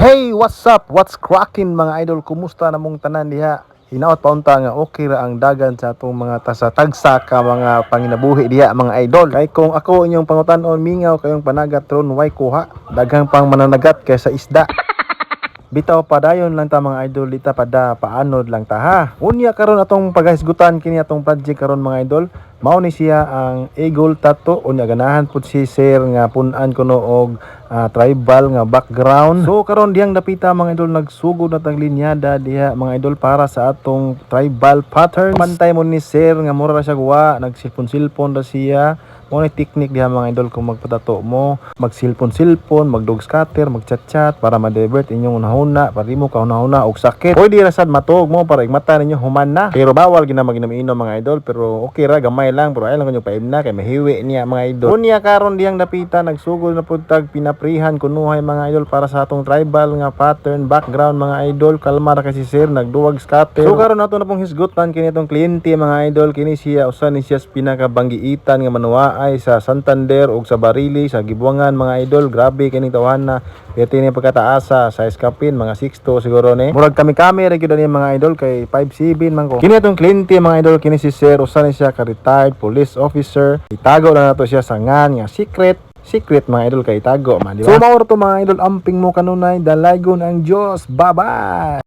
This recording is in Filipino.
Hey, what's up? What's cracking mga idol? Kumusta namong tanan diha? Hinaot paunta nga okay ra ang dagan sa atong mga tagsa ka mga panginabuhi diha mga idol. Kay kung ako inyong pangutan-on mingaw kayong panagat ron way kuha. Daghang pang mananagat kaysa isda. Bitaw padayon lang ta mga idol, dita pada paanod lang ta ha. Unya karon atong paghisgutan kini atong project karon mga idol. Mao ni siya ang Eagle Tattoo. Unya ganahan pud si sir nga pun-an kuno og tribal nga background. So karon diyang dapita mga idol, nagsugod na tag linyada diha mga idol para sa atong tribal patterns. Pantay mo ni sir nga mura ra siya guwa, nagsilpon-silpon ra siya. Mo ni technique diha mga idol kung magpatato mo, magsilpon-silpon, magdog scatter, magchat-chat para ma-divert inyong unahuna, para di mo kahuna-huna og sakit. Pwede ra sad matog mo para igmata ninyo human na. Pero bawal gina maginom-inom mga idol, pero okay ra gamay lang, pero ay lang kanyo paimna kay mahiwi niya mga idol. Unya karon diyang dapita nagsugod na pud tag pinaprihan kunuhay mga idol para sa atong tribal nga pattern background mga idol. Kalma ra kasi sir, nagduwag scatter. So karon nato na pong hisgutan kini itong kliyente mga idol, kini siya usa ni siya pinakabanggiitan nga manuwa ay sa Santander ug sa Barili sa Gibuangan mga idol. Grabe kining tawhana, pwede ni pagkataasa sa escapin mga 6'2" siguro ni. Murag kami ra gyud ni mga idol kay 5'7" man ko. Kini atong kliyente mga idol, kini si sir usa ni siya ka retired police officer. Itago lang nato siya sa ngan nga secret mga idol kay itago man, di ba? So mauro to mga idol, amping mo kanunay, dalaygon ang Dios. Bye bye.